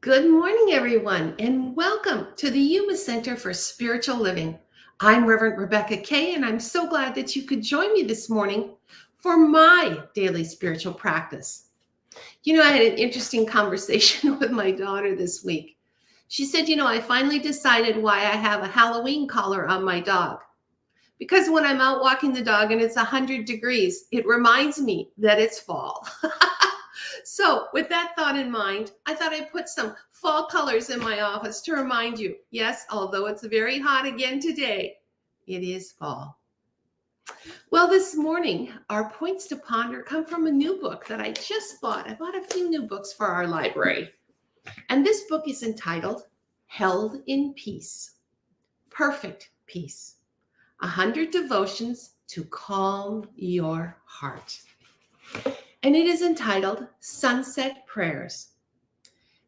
Good morning, everyone, and welcome to the Yuma Center for Spiritual Living. I'm Reverend Rebecca Kay, and I'm so glad that you could join me this morning for my daily spiritual practice. I had an interesting conversation with my daughter this week. She said, I finally decided why I have a Halloween collar on my dog. Because when I'm out walking the dog and it's 100 degrees, it reminds me that it's fall. So, with that thought in mind, I thought I'd put some fall colors in my office to remind you, yes, although it's very hot again today, it is fall. Well, this morning, our points to ponder come from a new book that I just bought. I bought a few new books for our library. And this book is entitled Held in Peace, Perfect Peace, 100 Devotions to Calm Your Heart. And it is entitled Sunset Prayers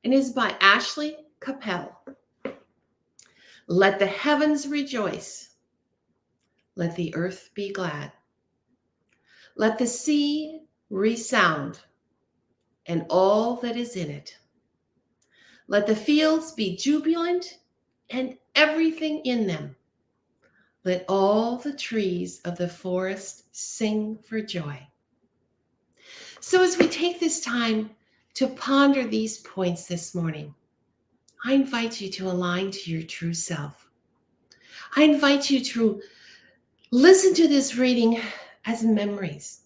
and is by Ashley Capel. Let the heavens rejoice. Let the earth be glad. Let the sea resound and all that is in it. Let the fields be jubilant and everything in them. Let all the trees of the forest sing for joy. So as we take this time to ponder these points this morning, I invite you to align to your true self. I invite you to listen to this reading as memories.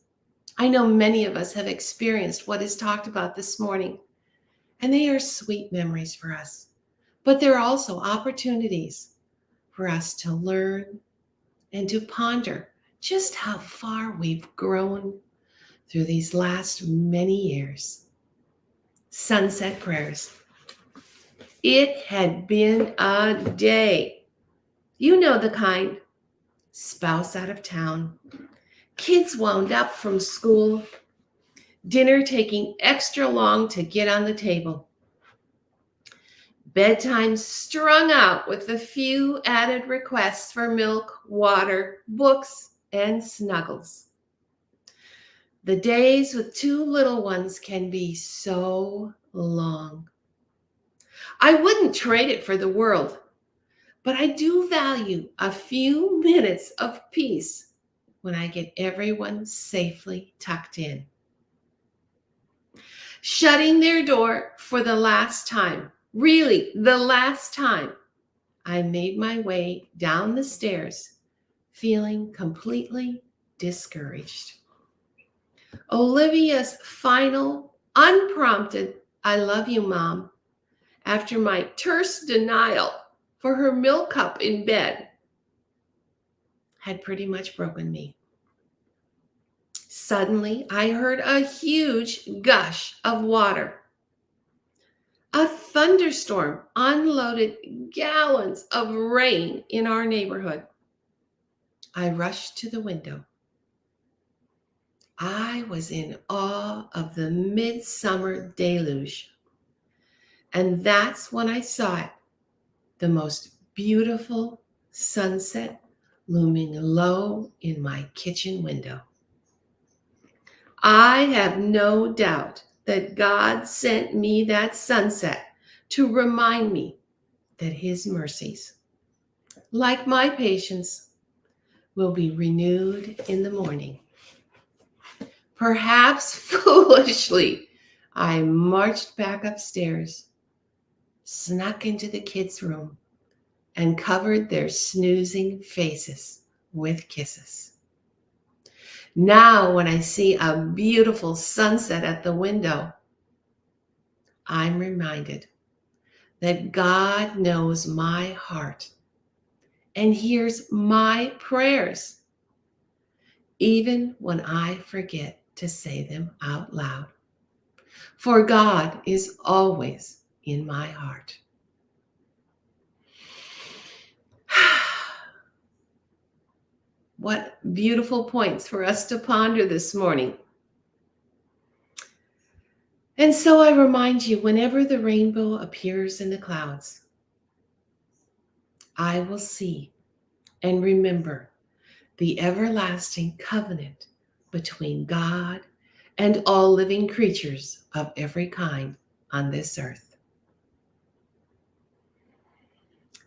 I know many of us have experienced what is talked about this morning, and they are sweet memories for us. But they're also opportunities for us to learn and to ponder just how far we've grown through these last many years. Sunset Prayers. It had been a day. You know the kind. Spouse out of town, kids wound up from school, dinner taking extra long to get on the table, bedtime strung out with a few added requests for milk, water, books, and snuggles. The days with two little ones can be so long. I wouldn't trade it for the world, but I do value a few minutes of peace when I get everyone safely tucked in. Shutting their door for the last time, really the last time, I made my way down the stairs, feeling completely discouraged. Olivia's final, unprompted, I love you, Mom, after my terse denial for her milk cup in bed, had pretty much broken me. Suddenly, I heard a huge gush of water. A thunderstorm unloaded gallons of rain in our neighborhood. I rushed to the window. I was in awe of the midsummer deluge. And that's when I saw it, the most beautiful sunset looming low in my kitchen window. I have no doubt that God sent me that sunset to remind me that his mercies, like my patience, will be renewed in the morning. Perhaps foolishly, I marched back upstairs, snuck into the kids' room, and covered their snoozing faces with kisses. Now, when I see a beautiful sunset at the window, I'm reminded that God knows my heart and hears my prayers, even when I forget to say them out loud. For God is always in my heart. What beautiful points for us to ponder this morning. And so I remind you, whenever the rainbow appears in the clouds, I will see and remember the everlasting covenant between God and all living creatures of every kind on this earth.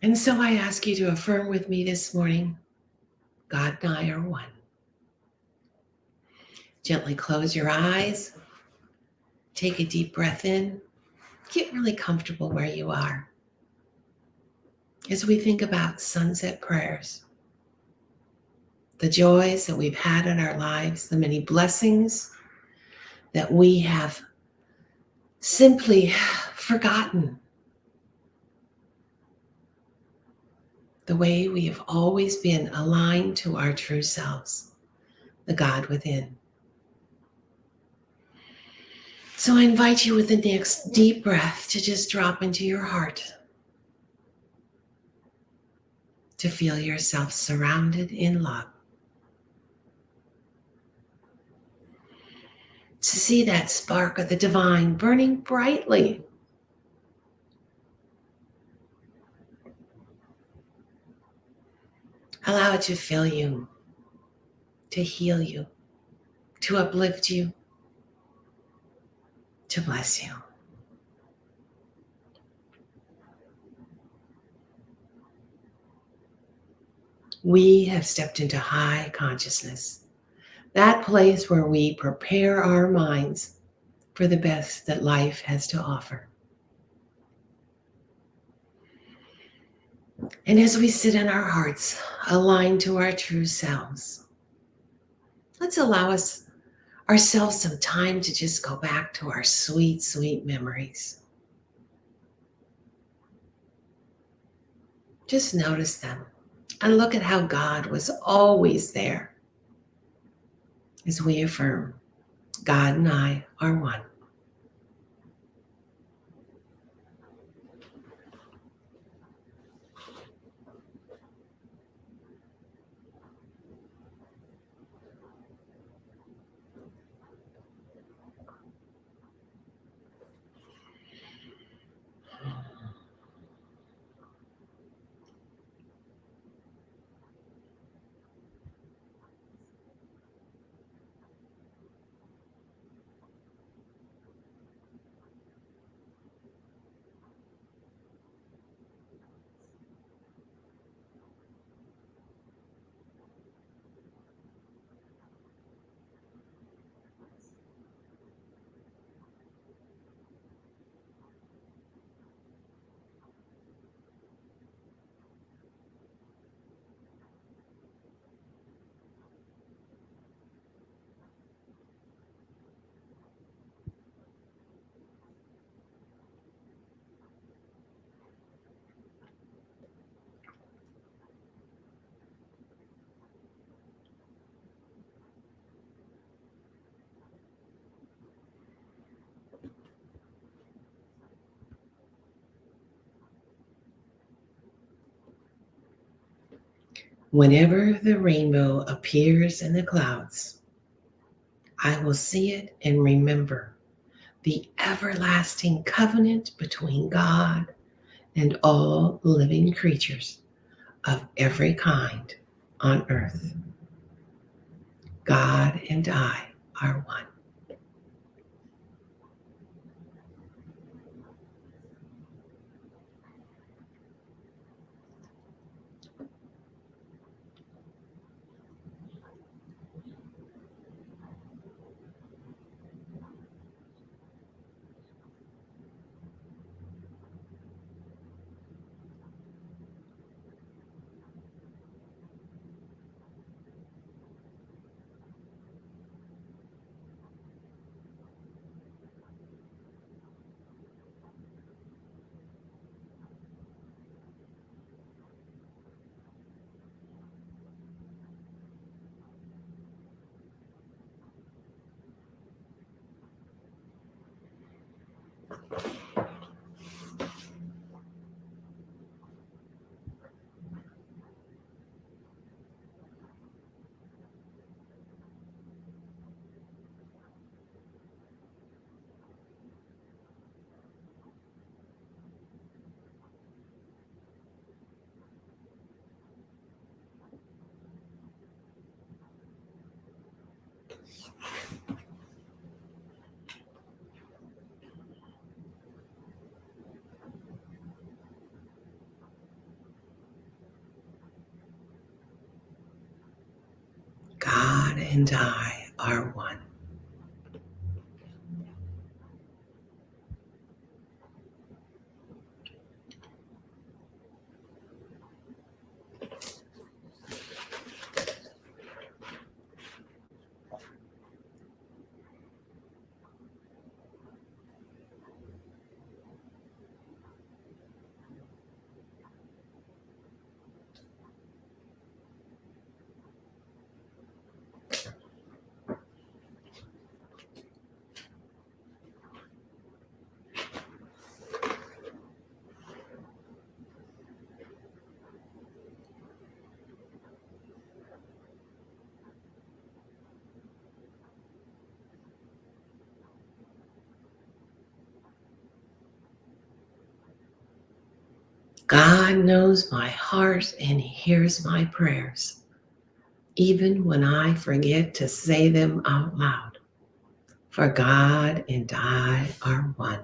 And so I ask you to affirm with me this morning, God and I are one. Gently close your eyes. Take a deep breath in. Get really comfortable where you are. As we think about sunset prayers, the joys that we've had in our lives, the many blessings that we have simply forgotten, the way we have always been aligned to our true selves, the God within. So I invite you with the next deep breath to just drop into your heart, to feel yourself surrounded in love, to see that spark of the divine burning brightly. Allow it to fill you, to heal you, to uplift you, to bless you. We have stepped into high consciousness, that place where we prepare our minds for the best that life has to offer. And as we sit in our hearts, aligned to our true selves, let's allow ourselves some time to just go back to our sweet, sweet memories. Just notice them and look at how God was always there. As we affirm, God and I are one. Whenever the rainbow appears in the clouds, I will see it and remember the everlasting covenant between God and all living creatures of every kind on earth. God and I are one. and I are one. God knows my heart and He hears my prayers, even when I forget to say them out loud. For God and I are one.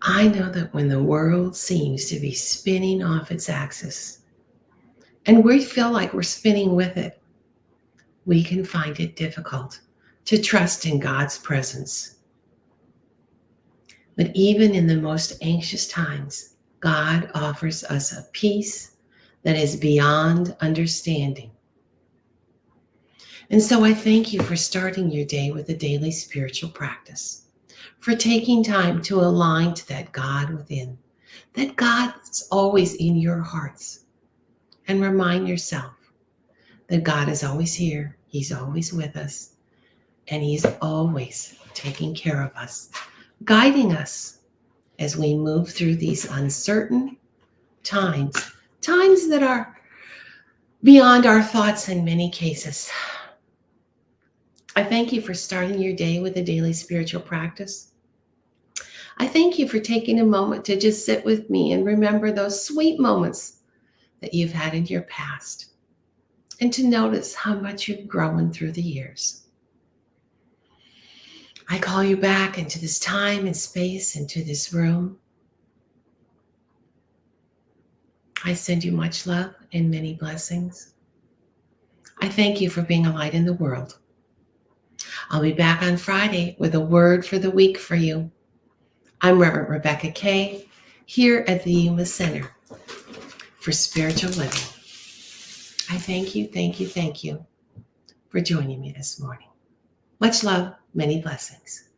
I know that when the world seems to be spinning off its axis, and we feel like we're spinning with it, we can find it difficult to trust in God's presence. But even in the most anxious times, God offers us a peace that is beyond understanding. And so I thank you for starting your day with a daily spiritual practice, for taking time to align to that God within, that God's always in your hearts. And remind yourself that God is always here, He's always with us, and He's always taking care of us, guiding us as we move through these uncertain times that are beyond our thoughts in many cases. I thank you for starting your day with a daily spiritual practice. I thank you for taking a moment to just sit with me and remember those sweet moments that you've had in your past, and to notice how much you've grown through the years. I call you back into this time and space, into this room. I send you much love and many blessings. I thank you for being a light in the world. I'll be back on Friday with a word for the week for you. I'm Reverend Rebecca Kay, here at the Yuma Center for Spiritual Living. I thank you for joining me this morning. Much love, many blessings.